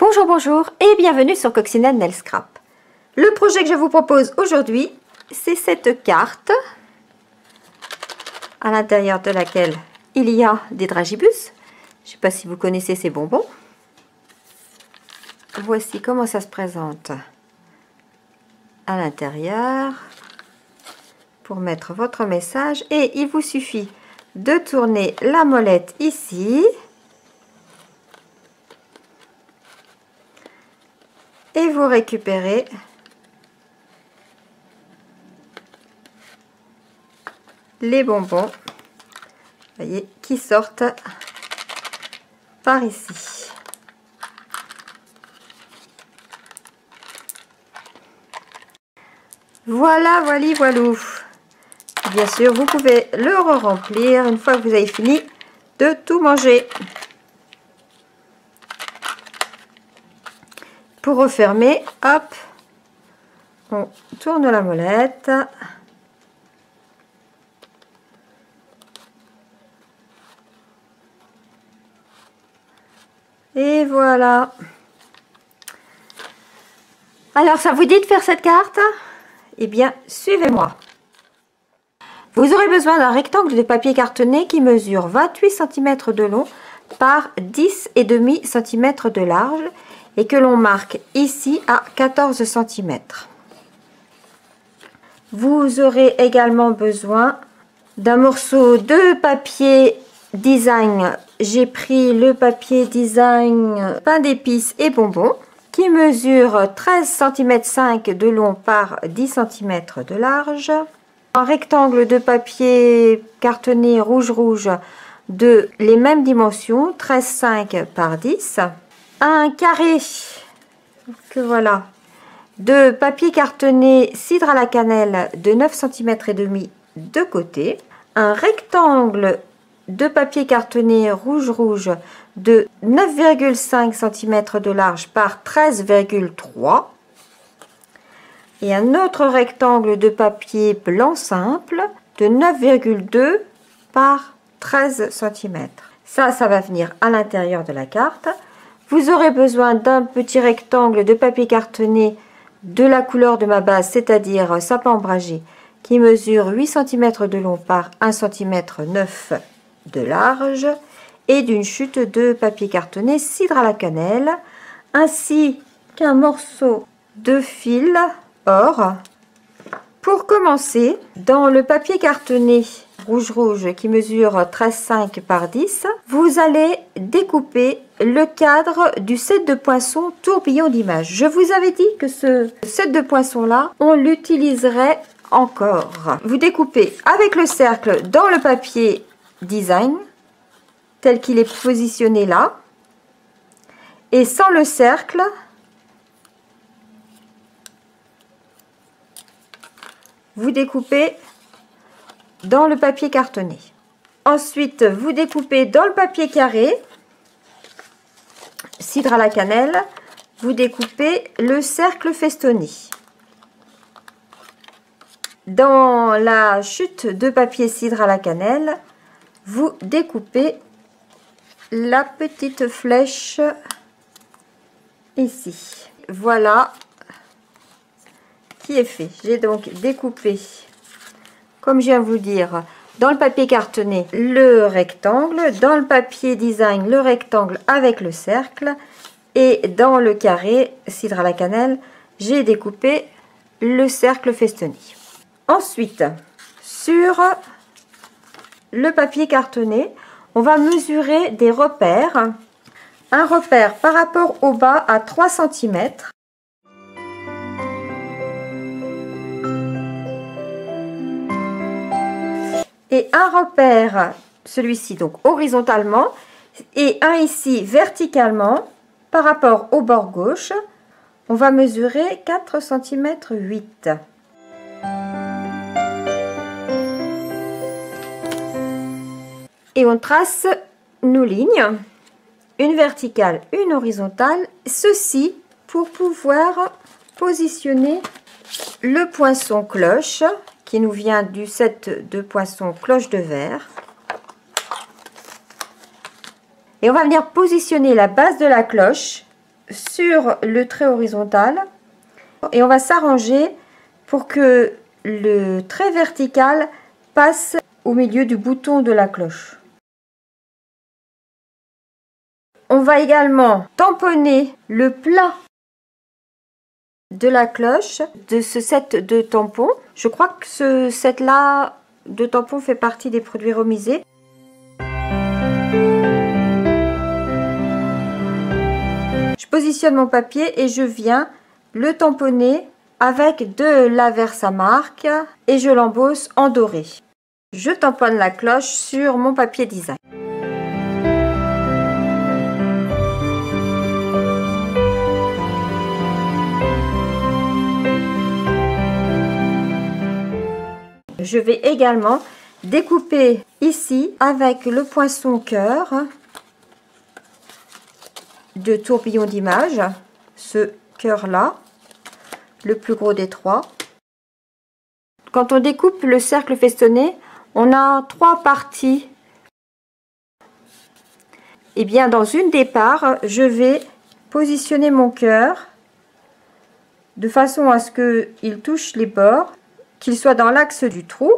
Bonjour, bonjour et bienvenue sur Coccinelle Nail Scrap. Le projet que je vous propose aujourd'hui, c'est cette carte à l'intérieur de laquelle il y a des dragibus. Je ne sais pas si vous connaissez ces bonbons. Voici comment ça se présente à l'intérieur pour mettre votre message, et il vous suffit de tourner la molette ici et vous récupérez les bonbons, voyez, qui sortent par ici. Voilà, voilou. Bien sûr, vous pouvez le remplir une fois que vous avez fini de tout manger. Pour refermer, hop, on tourne la molette. Et voilà. Alors, ça vous dit de faire cette carte? Eh bien, suivez-moi. Vous aurez besoin d'un rectangle de papier cartonné qui mesure 28 cm de long par 10,5 cm de large et que l'on marque ici à 14 cm. Vous aurez également besoin d'un morceau de papier design. J'ai pris le papier design pain d'épices et bonbons qui mesure 13,5 cm de long par 10 cm de large. Un rectangle de papier cartonné rouge de les mêmes dimensions, 13,5 par 10. Un carré que voilà de papier cartonné cidre à la cannelle de 9 cm et demi de côté. Un rectangle de papier cartonné rouge de 9,5 cm de large par 13,3, et un autre rectangle de papier blanc simple de 9,2 par 13 cm. Ça va venir à l'intérieur de la carte. Vous aurez besoin d'un petit rectangle de papier cartonné de la couleur de ma base, c'est-à-dire sapin ombragé, qui mesure 8 cm de long par 1 cm 9 de large, et d'une chute de papier cartonné cidre à la cannelle, ainsi qu'un morceau de fil or. Pour commencer, dans le papier cartonné rouge qui mesure 13,5 par 10, vous allez découper le cadre du set de poinçons tourbillon d'image. Je vous avais dit que ce set de poinçons là, on l'utiliserait encore. Vous découpez avec le cercle dans le papier design tel qu'il est positionné là, et sans le cercle vous découpez dans le papier cartonné. Ensuite, vous découpez dans le papier carré cidre à la cannelle, vous découpez le cercle festonné. Dans la chute de papier cidre à la cannelle, vous découpez la petite flèche ici. Voilà qui est fait. J'ai donc découpé, comme je viens de vous dire, dans le papier cartonné le rectangle, dans le papier design le rectangle avec le cercle, et dans le carré cidre à la cannelle j'ai découpé le cercle festonné. Ensuite, sur le papier cartonné, on va mesurer des repères. Un repère par rapport au bas à 3 cm. Et un repère, celui-ci donc horizontalement, et un ici verticalement par rapport au bord gauche. On va mesurer 4 cm 8. Et on trace nos lignes, une verticale, une horizontale, ceci pour pouvoir positionner le poinçon cloche qui nous vient du set de poinçons cloche de verre. Et on va venir positionner la base de la cloche sur le trait horizontal et on va s'arranger pour que le trait vertical passe au milieu du bouton de la cloche. On va également tamponner le plat de la cloche de ce set de tampons. Je crois que ce set là de tampons fait partie des produits remisés. Je positionne mon papier et je viens le tamponner avec de la Versamark et je l'embosse en doré. Je tamponne la cloche sur mon papier design. Je vais également découper ici avec le poinçon cœur de tourbillon d'image, ce cœur là, le plus gros des trois. Quand on découpe le cercle festonné, on a trois parties. Et bien dans une des parts, je vais positionner mon cœur de façon à ce qu'il touche les bords, qu'il soit dans l'axe du trou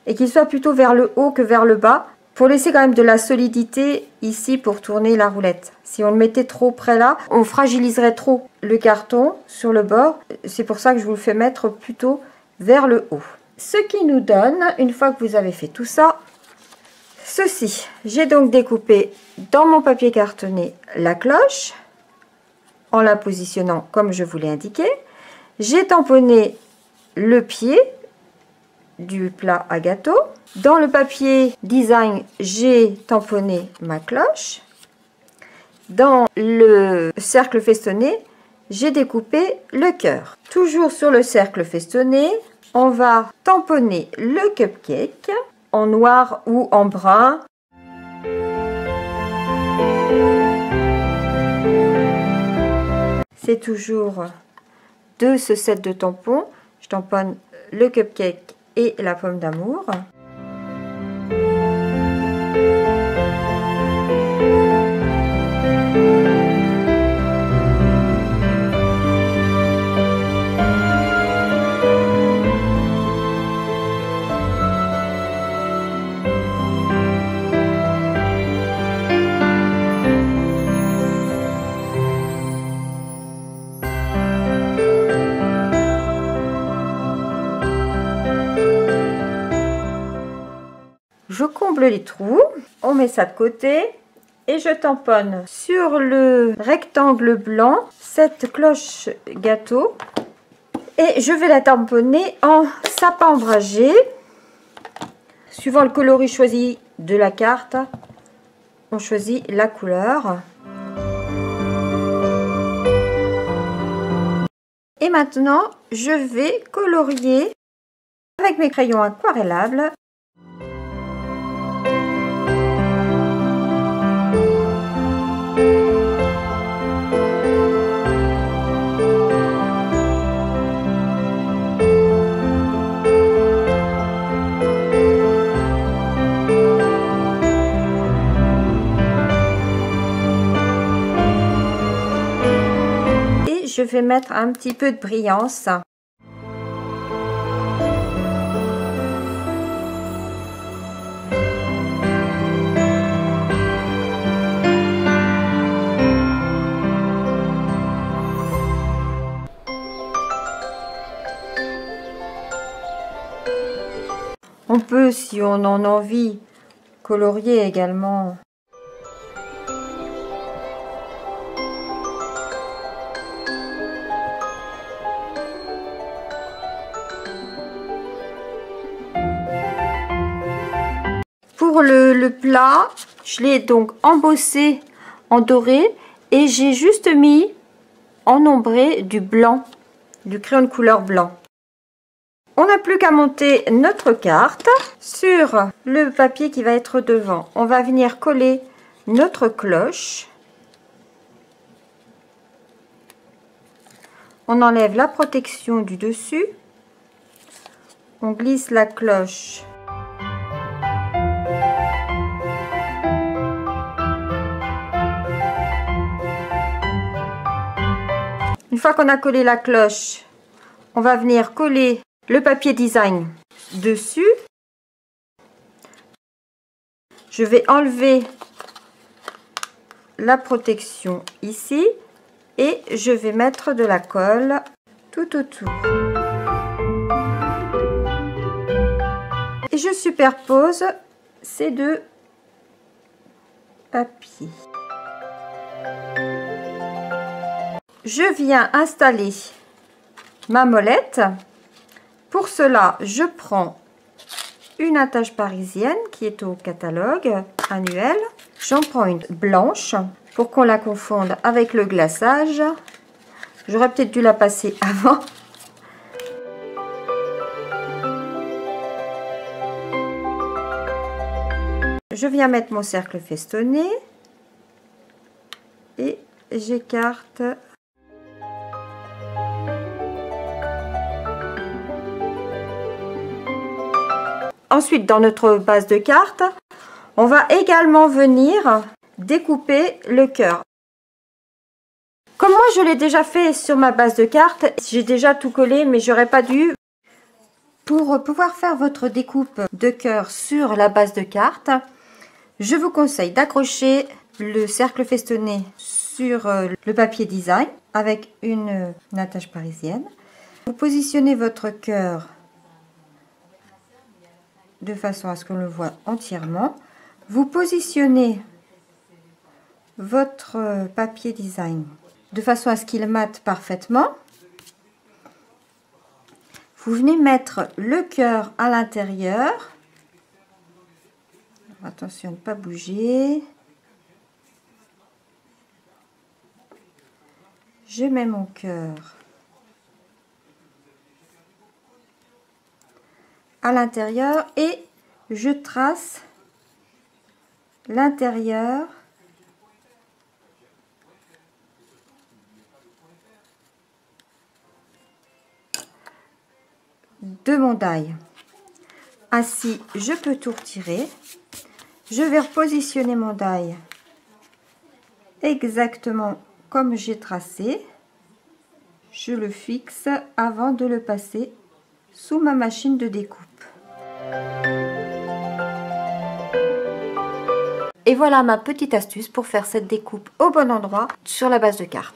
et qu'il soit plutôt vers le haut que vers le bas pour laisser quand même de la solidité ici pour tourner la roulette. Si on le mettait trop près là, on fragiliserait trop le carton sur le bord. C'est pour ça que je vous le fais mettre plutôt vers le haut. Ce qui nous donne, une fois que vous avez fait tout ça, ceci. J'ai donc découpé dans mon papier cartonné la cloche en la positionnant comme je vous l'ai indiqué. J'ai tamponné le pied du plat à gâteau. Dans le papier design, j'ai tamponné ma cloche. Dans le cercle festonné, j'ai découpé le cœur. Toujours sur le cercle festonné, on va tamponner le cupcake en noir ou en brun. C'est toujours de ce set de tampons. Je tamponne le cupcake et la pomme d'amour. Je comble les trous, on met ça de côté et je tamponne sur le rectangle blanc cette cloche gâteau et je vais la tamponner en sapin ombragé. Suivant le coloris choisi de la carte, on choisit la couleur. Et maintenant, je vais colorier avec mes crayons aquarellables. Je vais mettre un petit peu de brillance. On peut, si on en a envie, colorier également. Pour le plat, je l'ai donc embossé en doré et j'ai juste mis en ombré du blanc, du crayon de couleur blanc. On n'a plus qu'à monter notre carte sur le papier qui va être devant. On va venir coller notre cloche. On enlève la protection du dessus. On glisse la cloche . Une fois qu'on a collé la cloche, on va venir coller le papier design dessus. Je vais enlever la protection ici et je vais mettre de la colle tout autour. Et je superpose ces deux papiers. Je viens installer ma molette. Pour cela, je prends une attache parisienne qui est au catalogue annuel. J'en prends une blanche pour qu'on la confonde avec le glaçage. J'aurais peut-être dû la passer avant. Je viens mettre mon cercle festonné et j'écarte. Ensuite, dans notre base de cartes, on va également venir découper le cœur. Comme moi, je l'ai déjà fait sur ma base de cartes, j'ai déjà tout collé, mais j'aurais pas dû. Pour pouvoir faire votre découpe de cœur sur la base de cartes, je vous conseille d'accrocher le cercle festonné sur le papier design avec une attache parisienne. Vous positionnez votre cœur de façon à ce qu'on le voit entièrement. Vous positionnez votre papier design de façon à ce qu'il mate parfaitement. Vous venez mettre le cœur à l'intérieur. Attention à ne pas bouger. Je mets mon cœur à l'intérieur et je trace l'intérieur de mon die. Ainsi, je peux tout retirer. Je vais repositionner mon die exactement comme j'ai tracé. Je le fixe avant de le passer sous ma machine de découpe. Et voilà ma petite astuce pour faire cette découpe au bon endroit sur la base de carte.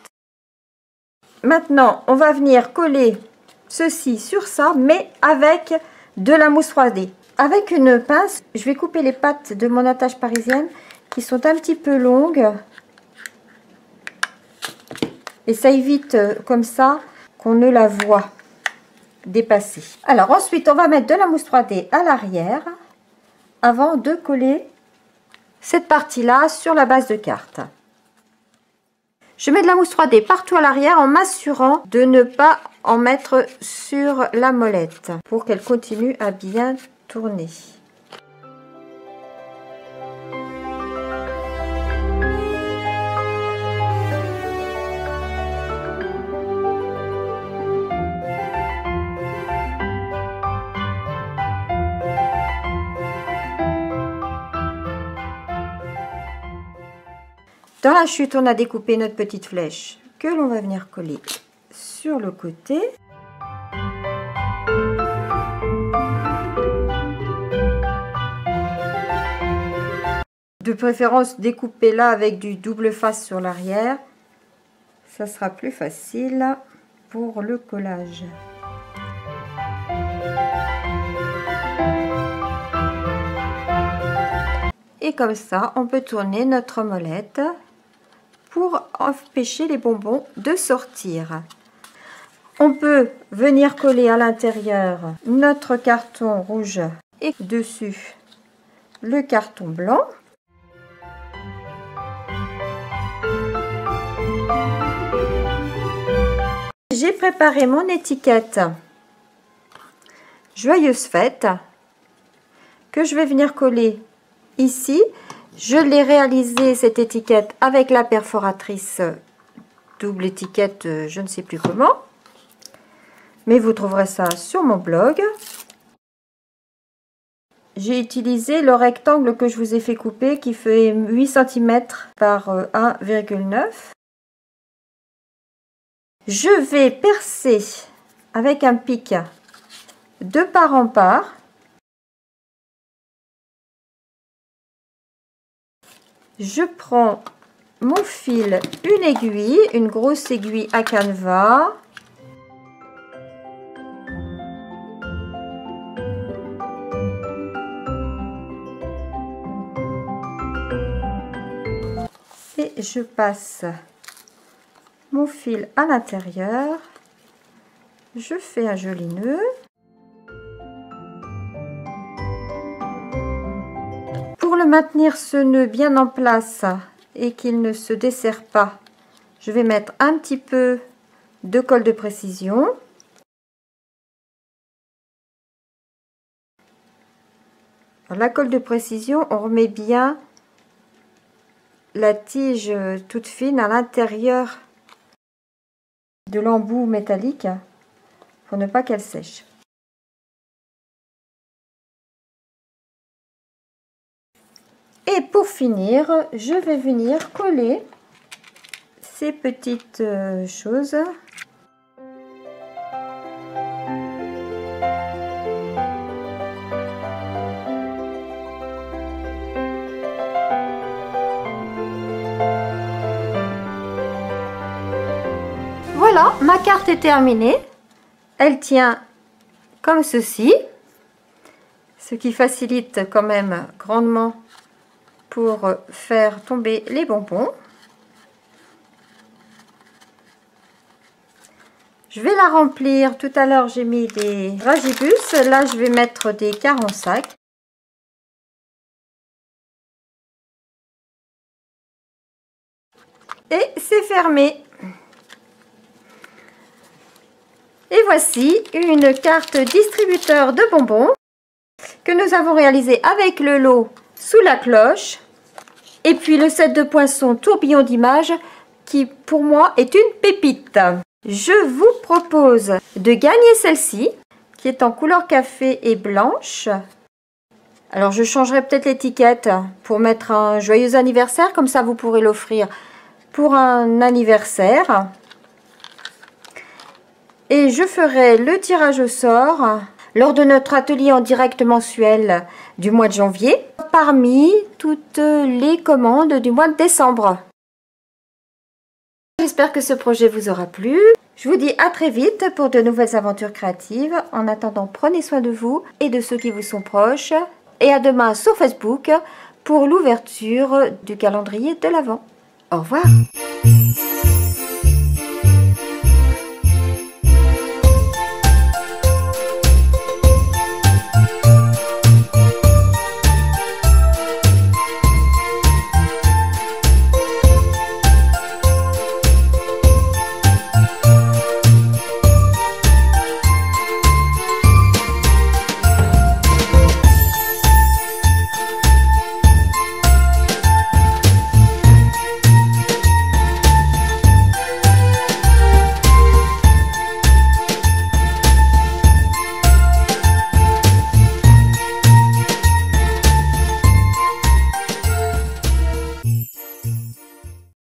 Maintenant, on va venir coller ceci sur ça, mais avec de la mousse 3D. Avec une pince, je vais couper les pattes de mon attache parisienne qui sont un petit peu longues. Et ça évite comme ça qu'on ne la voit dépasser. Alors ensuite, on va mettre de la mousse 3D à l'arrière avant de coller cette partie-là sur la base de carte. Je mets de la mousse 3D partout à l'arrière en m'assurant de ne pas en mettre sur la molette pour qu'elle continue à bien tourner. Dans la chute, on a découpé notre petite flèche que l'on va venir coller sur le côté. De préférence, découpez-la avec du double face sur l'arrière. Ça sera plus facile pour le collage. Et comme ça, on peut tourner notre molette pour empêcher les bonbons de sortir. On peut venir coller à l'intérieur notre carton rouge et dessus le carton blanc. J'ai préparé mon étiquette Joyeuse fête que je vais venir coller ici. Je l'ai réalisé cette étiquette avec la perforatrice double étiquette, je ne sais plus comment, mais vous trouverez ça sur mon blog. J'ai utilisé le rectangle que je vous ai fait couper qui fait 8 cm par 1,9. Je vais percer avec un pic de part en part. Je prends mon fil, une aiguille, une grosse aiguille à canevas. Et je passe mon fil à l'intérieur. Je fais un joli nœud. Pour le maintenir ce nœud bien en place et qu'il ne se desserre pas, je vais mettre un petit peu de colle de précision. Alors, la colle de précision, on remet bien la tige toute fine à l'intérieur de l'embout métallique pour ne pas qu'elle sèche. Et pour finir, je vais venir coller ces petites choses. Voilà, ma carte est terminée. Elle tient comme ceci, ce qui facilite quand même grandement pour faire tomber les bonbons. Je vais la remplir. Tout à l'heure, j'ai mis des dragibus. Là, je vais mettre des 45. Et c'est fermé. Et voici une carte distributeur de bonbons que nous avons réalisé avec le lot Sous la cloche. Et puis le set de poissons tourbillon d'images qui pour moi est une pépite. Je vous propose de gagner celle-ci qui est en couleur café et blanche. Alors je changerai peut-être l'étiquette pour mettre un joyeux anniversaire, comme ça vous pourrez l'offrir pour un anniversaire. Et je ferai le tirage au sort lors de notre atelier en direct mensuel du mois de janvier, parmi toutes les commandes du mois de décembre. J'espère que ce projet vous aura plu. Je vous dis à très vite pour de nouvelles aventures créatives. En attendant, prenez soin de vous et de ceux qui vous sont proches. Et à demain sur Facebook pour l'ouverture du calendrier de l'Avent. Au revoir.